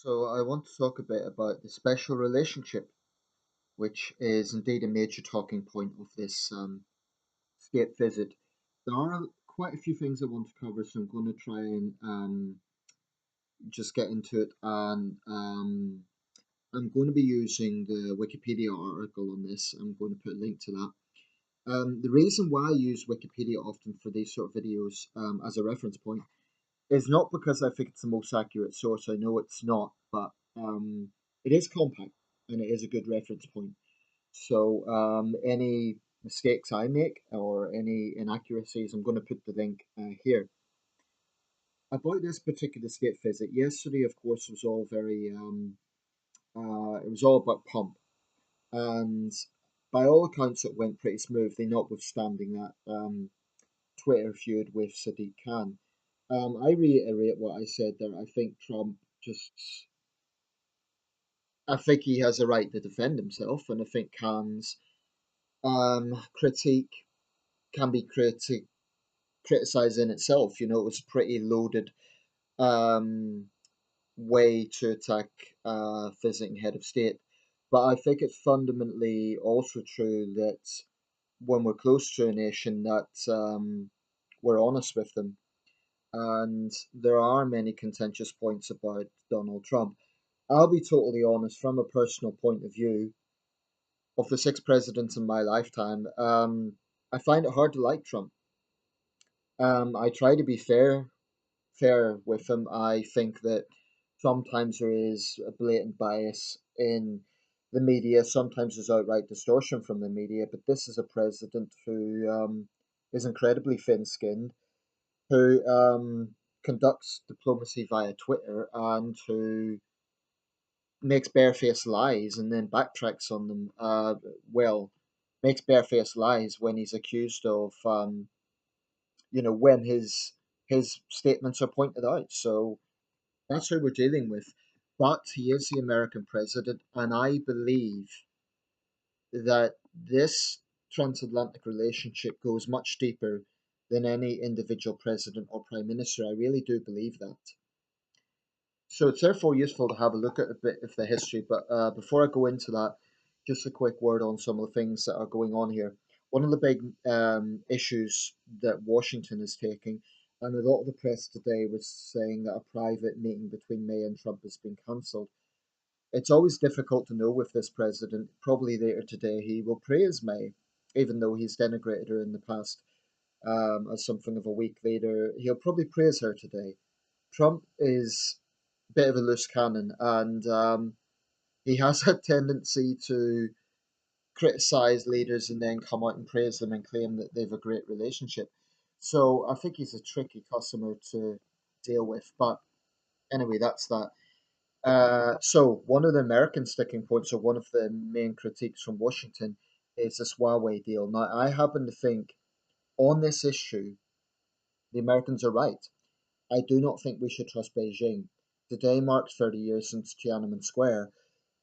So I want to talk a bit about the special relationship, which is indeed a major talking point of this state visit. There are quite a few things I want to cover, so I'm going to try and just get into it. And I'm going to be using the Wikipedia article on this. I'm going to put a link to that. The reason why I use Wikipedia often for these sort of videos as a reference point is not because I think it's the most accurate source. I know it's not, but it is compact and it is a good reference point. So any mistakes I make or any inaccuracies, I'm going to put the link here. About this particular state visit, yesterday, of course, was all very, it was all about pomp. And by all accounts, it went pretty smoothly, notwithstanding that Twitter feud with Sadiq Khan. I reiterate what I said there. I think Trump just, I think he has a right to defend himself, and I think Khan's critique can be criticized in itself. You know, it was a pretty loaded um, way to attack visiting head of state. But I think it's fundamentally also true that when we're close to a nation, that we're honest with them. And there are many contentious points about Donald Trump. I'll be totally honest, from a personal point of view, of the six presidents in my lifetime, I find it hard to like Trump. I try to be fair with him. I think that sometimes there is a blatant bias in the media. Sometimes there's outright distortion from the media. But this is a president who is incredibly thin-skinned, who conducts diplomacy via Twitter, and who makes barefaced lies and then backtracks on them. Well, makes barefaced lies when he's accused of, when his statements are pointed out. So that's who we're dealing with. But he is the American president, and I believe that this transatlantic relationship goes much deeper than any individual president or prime minister. I really do believe that. So it's therefore useful to have a look at a bit of the history. But before I go into that, just a quick word on some of the things that are going on here. One of the big issues that Washington is taking, and a lot of the press today was saying that a private meeting between May and Trump has been cancelled. It's always difficult to know with this president. Probably later today he will praise May, even though he's denigrated her in the past as something of a weak leader. He'll probably praise her today. Trump is a bit of a loose cannon, and he has a tendency to criticize leaders and then come out and praise them and claim that they've a great relationship. So I think he's a tricky customer to deal with. But anyway, that's that. So one of the American sticking points, or one of the main critiques from Washington, is this Huawei deal. Now, I happen to think on this issue, the Americans are right. I do not think we should trust Beijing. Today marks 30 years since Tiananmen Square,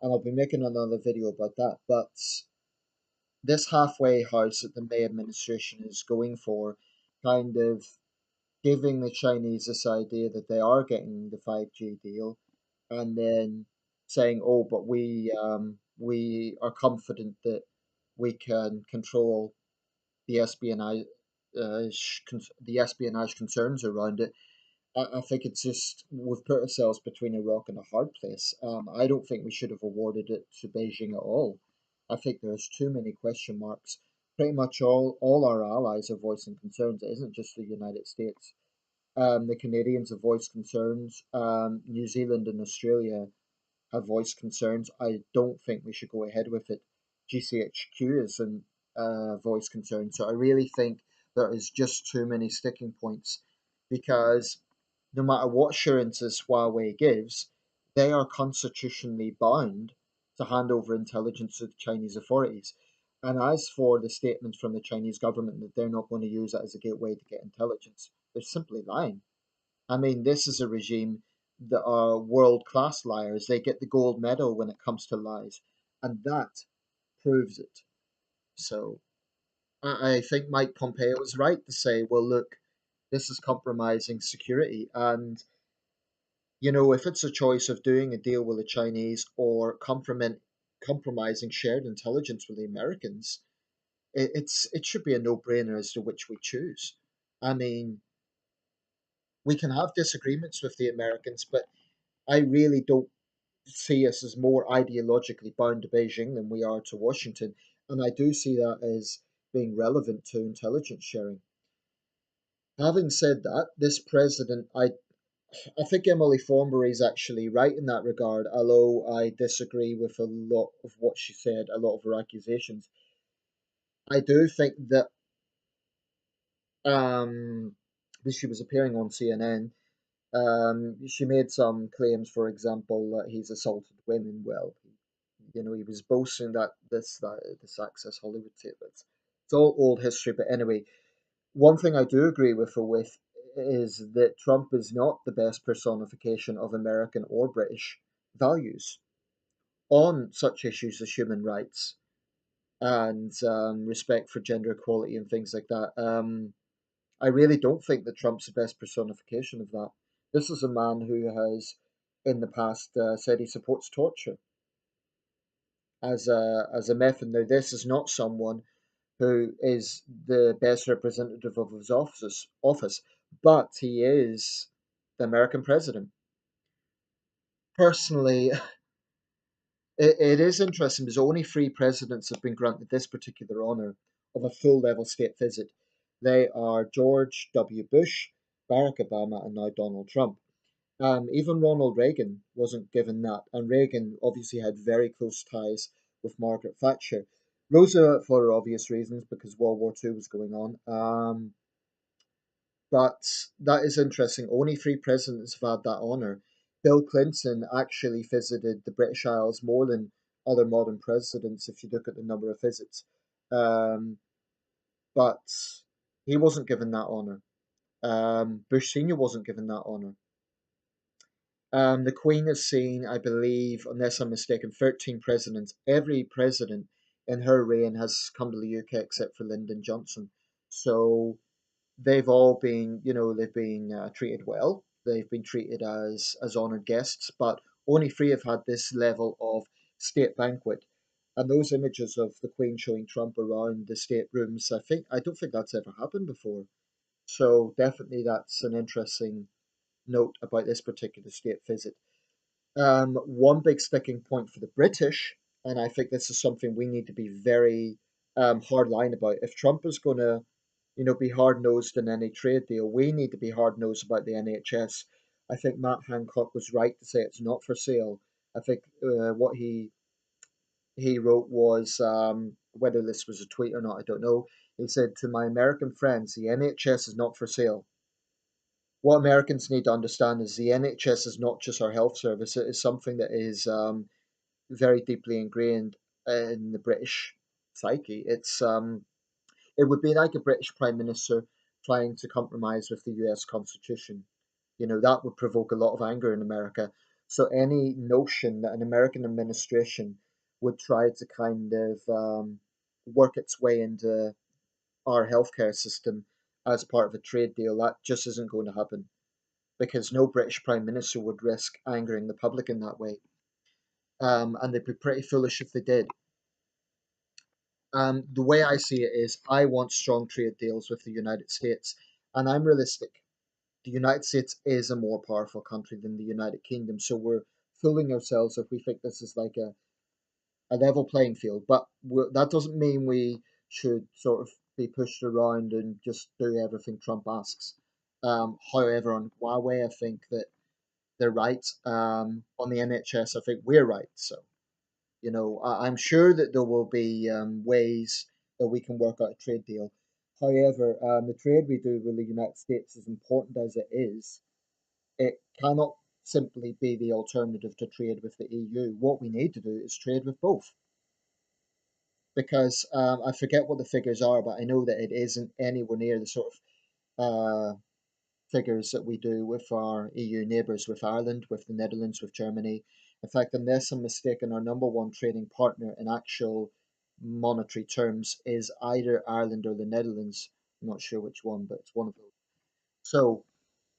and I'll be making another video about that. But this halfway house that the May administration is going for, kind of giving the Chinese this idea that they are getting the 5G deal, and then saying, "Oh, but we are confident that we can control the espionage, the espionage concerns around it." I think it's just we've put ourselves between a rock and a hard place. I don't think we should have awarded it to Beijing at all. I think there's too many question marks. Pretty much all our allies are voicing concerns. It isn't just the United States. The Canadians have voiced concerns. New Zealand and Australia have voiced concerns. I don't think we should go ahead with it. GCHQ is an voiced concern. So I really think there is just too many sticking points because no matter what assurances Huawei gives, they are constitutionally bound to hand over intelligence to the Chinese authorities. And as for the statements from the Chinese government that they're not going to use that as a gateway to get intelligence, they're simply lying. I mean, this is a regime that are world class liars. They get the gold medal when it comes to lies, and that proves it. So I think Mike Pompeo was right to say, well, look, this is compromising security. And If it's a choice of doing a deal with the Chinese or compromising shared intelligence with the Americans, it should be a no-brainer as to which we choose. I mean, we can have disagreements with the Americans, but I really don't see us as more ideologically bound to Beijing than we are to Washington, and I do see that as being relevant to intelligence sharing. Having said that, this president, I think Emily Thornberry is actually right in that regard, although I disagree with a lot of what she said, a lot of her accusations. I do think that um, she was appearing on CNN. She made some claims, for example, that he's assaulted women. Well, he was boasting that this Access Hollywood tape. It's all old history, but anyway, one thing I do agree with her with is that Trump is not the best personification of American or British values on such issues as human rights and respect for gender equality and things like that. I really don't think that Trump's the best personification of that. This is a man who has, in the past, said he supports torture as a method. Now, this is not someone who is the best representative of his office, but he is the American president. Personally, it is interesting because only three presidents have been granted this particular honor of a full level state visit. They are George W. Bush, Barack Obama, and now Donald Trump. Even Ronald Reagan wasn't given that, and Reagan obviously had very close ties with Margaret Thatcher. Roosevelt, for obvious reasons, because World War II was going on. But that is interesting. Only three presidents have had that honor. Bill Clinton actually visited the British Isles more than other modern presidents, if you look at the number of visits. Um, but he wasn't given that honor. Bush Sr. wasn't given that honor. The Queen has seen, I believe, unless I'm mistaken, 13 presidents. Every president in her reign has come to the UK except for Lyndon Johnson. So they've all been, they've been treated well. They've been treated as honoured guests, but only three have had this level of state banquet. And those images of the Queen showing Trump around the state rooms, I don't think that's ever happened before. So definitely that's an interesting note about this particular state visit. One big sticking point for the British, and I think this is something we need to be very hard line about. If Trump is going to, be hard nosed in any trade deal, we need to be hard nosed about the NHS. I think Matt Hancock was right to say it's not for sale. I think what he wrote was whether this was a tweet or not, I don't know. He said to my American friends, the NHS is not for sale. What Americans need to understand is the NHS is not just our health service; it is something that is very deeply ingrained in the British psyche. It would be like a British Prime Minister trying to compromise with the US Constitution. That would provoke a lot of anger in America. So any notion that an American administration would try to kind of work its way into our healthcare system as part of a trade deal, that just isn't going to happen because no British Prime Minister would risk angering the public in that way. And they'd be pretty foolish if they did. The way I see it is I want strong trade deals with the United States, and I'm realistic. The United States is a more powerful country than the United Kingdom, so we're fooling ourselves if we think this is like a level playing field. But that doesn't mean we should sort of be pushed around and just do everything Trump asks. However, on Huawei, I think that they're right. On the NHS, I think we're right. So, I'm sure that there will be ways that we can work out a trade deal. However, the trade we do with the United States, as important as it is, it cannot simply be the alternative to trade with the EU. What we need to do is trade with both. Because I forget what the figures are, but I know that it isn't anywhere near the sort of figures that we do with our EU neighbours, with Ireland, with the Netherlands, with Germany. In fact, unless I'm mistaken, our number one trading partner in actual monetary terms is either Ireland or the Netherlands. I'm not sure which one, but it's one of those. So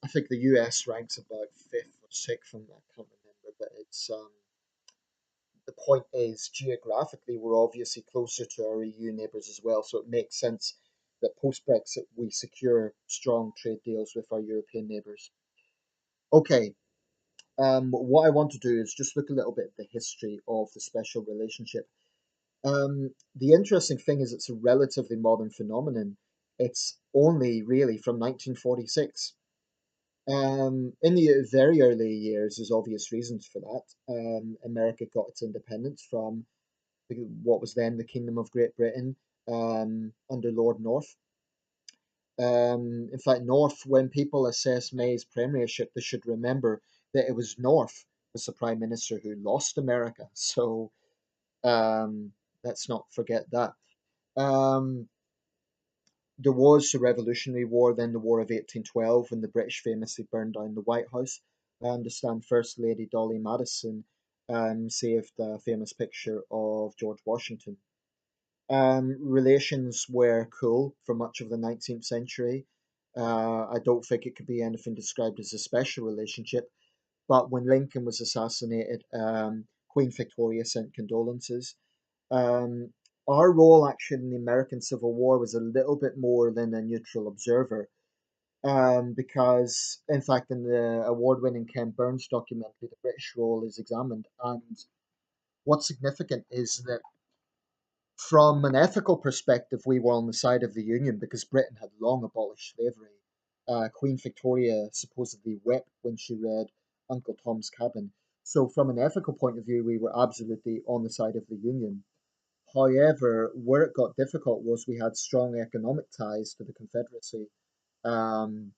I think the US ranks about fifth or sake from, I can't remember, but it's the point is geographically we're obviously closer to our EU neighbours as well, so it makes sense that post Brexit we secure strong trade deals with our European neighbours. Okay, what I want to do is just look a little bit at the history of the special relationship. The interesting thing is it's a relatively modern phenomenon. It's only really from 1946. In the very early years, there's obvious reasons for that. America got its independence from what was then the Kingdom of Great Britain under Lord North. In fact, North, when people assess May's premiership, they should remember that it was North was the prime minister who lost America. So um, let's not forget that. Um, there was the Revolutionary War, then the War of 1812, when the British famously burned down the White House. I understand First Lady Dolly Madison saved a famous picture of George Washington. Relations were cool for much of the 19th century. I don't think it could be anything described as a special relationship, but when Lincoln was assassinated, Queen Victoria sent condolences. Um, our role actually in the American Civil War was a little bit more than a neutral observer, because, in fact, in the award winning Ken Burns documentary, the British role is examined. And what's significant is that from an ethical perspective, we were on the side of the Union because Britain had long abolished slavery. Queen Victoria supposedly wept when she read Uncle Tom's Cabin. So, from an ethical point of view, we were absolutely on the side of the Union. However, where it got difficult was we had strong economic ties to the Confederacy um,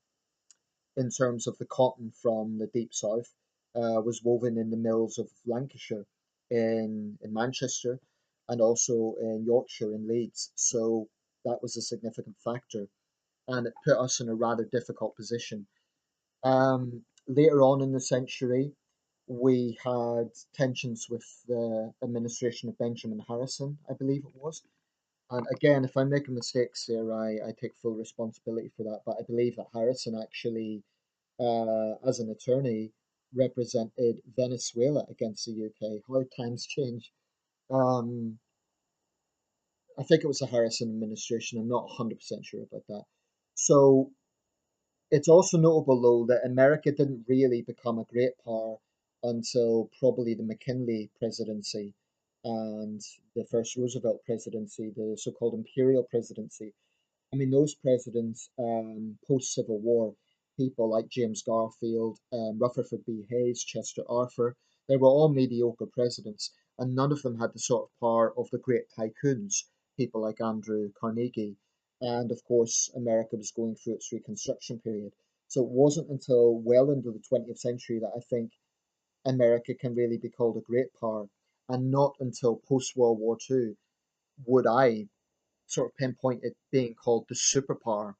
in terms of the cotton from the Deep South was woven in the mills of Lancashire in Manchester and also in Yorkshire and Leeds. So that was a significant factor and it put us in a rather difficult position. Later on in the century, we had tensions with the administration of Benjamin Harrison, I believe it was. And again, if I'm making mistakes here, I take full responsibility for that. But I believe that Harrison actually, as an attorney, represented Venezuela against the UK. How times change. Um, I think it was the Harrison administration. I'm not 100% sure about that. So it's also notable, though, that America didn't really become a great power until probably the McKinley presidency and the first Roosevelt presidency, the so-called imperial presidency. I mean, those presidents post Civil War, people like James Garfield, Rutherford B. Hayes, Chester Arthur, they were all mediocre presidents, and none of them had the sort of power of the great tycoons, people like Andrew Carnegie. And of course, America was going through its Reconstruction period. So it wasn't until well into the 20th century that I think America can really be called a great power, and not until post World War II would I sort of pinpoint it being called the superpower.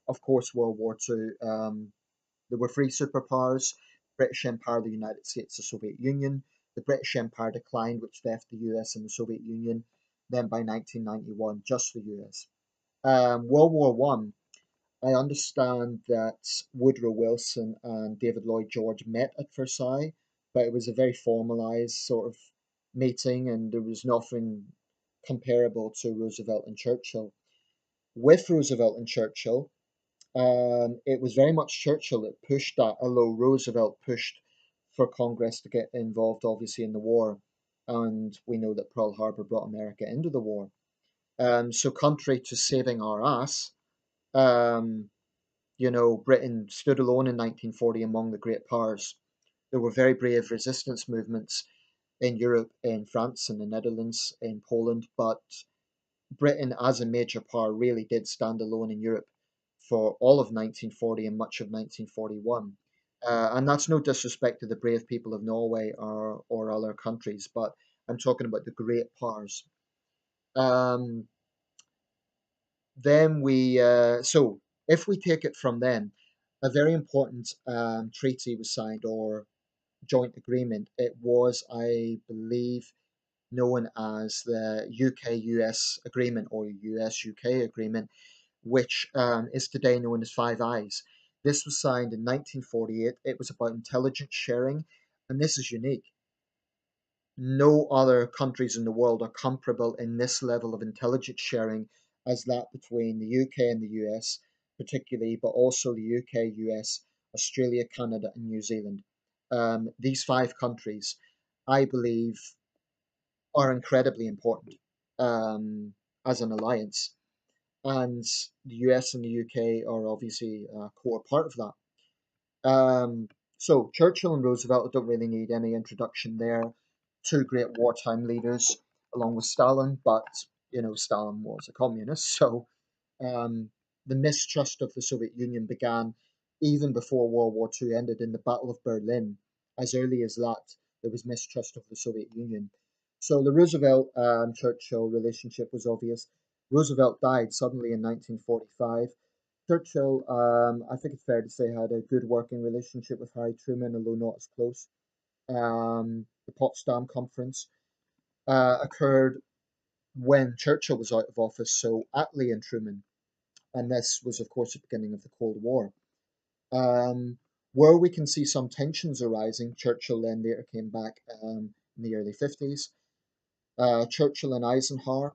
Of course, World War II, there were three superpowers: British Empire, the United States, the Soviet Union. The British Empire declined, which left the US and the Soviet Union. Then by 1991, just the US. World War One, I understand that Woodrow Wilson and David Lloyd George met at Versailles, but it was a very formalized sort of meeting, and there was nothing comparable to Roosevelt and Churchill. With Roosevelt and Churchill, it was very much Churchill that pushed that, although Roosevelt pushed for Congress to get involved, obviously, in the war. And we know that Pearl Harbor brought America into the war. So, contrary to saving our ass, um, Britain stood alone in 1940 among the great powers. There were very brave resistance movements in Europe, in France, in the Netherlands, in Poland, but Britain as a major power really did stand alone in Europe for all of 1940 and much of 1941. And that's no disrespect to the brave people of Norway or other countries, but I'm talking about the great powers. Um, so if we take it from them, a very important treaty was signed or joint agreement. It was, I believe, known as the UK US agreement or US UK agreement, which is today known as Five Eyes. This was signed in 1948. It was about intelligence sharing, and this is unique. No other countries in the world are comparable in this level of intelligence sharing as that between the UK and the US, particularly, but also the UK, US, Australia, Canada, and New Zealand. These five countries, I believe, are incredibly important um, as an alliance. And the US and the UK are obviously a core part of that. So Churchill and Roosevelt don't really need any introduction there. Two great wartime leaders, along with Stalin, but Stalin was a communist, so um, the mistrust of the Soviet Union began even before World War II ended in the Battle of Berlin. As early as that, there was mistrust of the Soviet Union. So the Roosevelt Churchill relationship was obvious. Roosevelt died suddenly in 1945. Churchill, I think it's fair to say, had a good working relationship with Harry Truman, although not as close. The Potsdam Conference occurred when Churchill was out of office, so Attlee and Truman, and this was, of course, the beginning of the Cold War. Um, where we can see some tensions arising, Churchill then later came back in the early 50s. Churchill and Eisenhower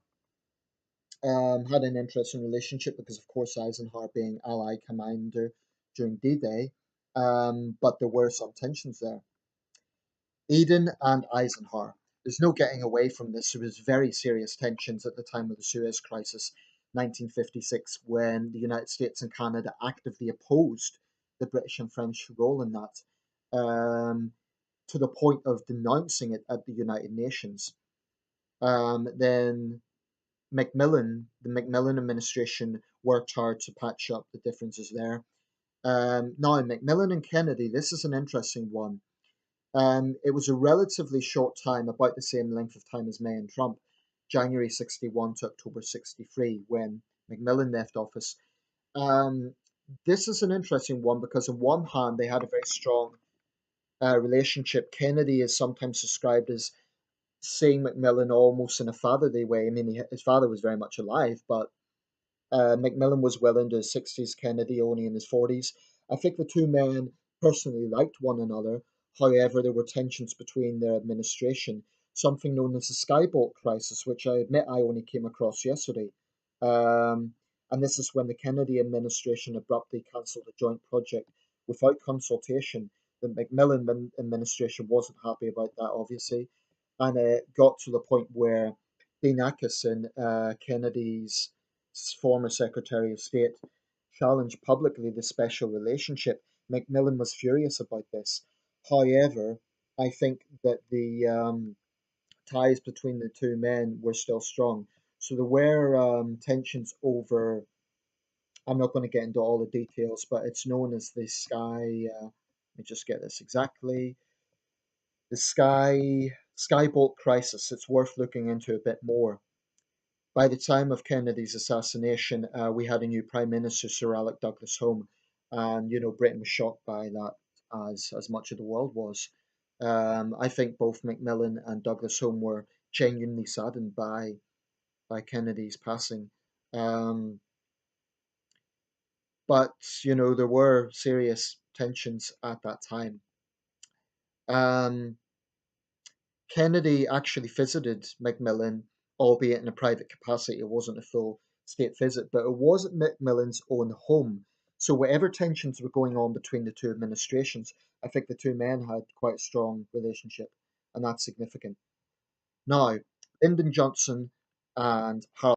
had an interesting relationship because, of course, Eisenhower being Allied commander during D-Day, but there were some tensions there. Eden and Eisenhower. There's no getting away from this. There was very serious tensions at the time of the Suez Crisis, 1956, when the United States and Canada actively opposed the British and French role in that, to the point of denouncing it at the United Nations. Then the Macmillan administration worked hard to patch up the differences there. Now, Macmillan and Kennedy, this is an interesting one. It was a relatively short time, about the same length of time as May and Trump, January 61 to October 63, when Macmillan left office. Um, this is an interesting one because, on one hand, they had a very strong relationship. Kennedy is sometimes described as seeing Macmillan almost in a fatherly way. I mean, his father was very much alive, but Macmillan was well into his 60s, Kennedy only in his 40s. I think the two men personally liked one another. However, there were tensions between their administration, something known as the Skybolt crisis, which I admit I only came across yesterday. Um, and this is when the Kennedy administration abruptly cancelled a joint project without consultation. The Macmillan administration wasn't happy about that, obviously, and it got to the point where Dean Acheson, Kennedy's former Secretary of State, challenged publicly the special relationship. Macmillan was furious about this. However, I think that the ties between the two men were still strong. So there were tensions over. I'm not going to get into all the details, but it's known as the Sky. Let me just get this exactly. The Skybolt crisis. It's worth looking into a bit more. By the time of Kennedy's assassination, we had a new Prime Minister, Sir Alec Douglas Home, and Britain was shocked by that, as much of the world was. I think both Macmillan and Douglas Home were genuinely saddened by Kennedy's passing. Um, but there were serious tensions at that time. Um, Kennedy actually visited Macmillan, albeit in a private capacity. It wasn't a full state visit, but it was at Macmillan's own home. So whatever tensions were going on between the two administrations, I think the two men had quite a strong relationship, and that's significant. Now, Lyndon Johnson and Harold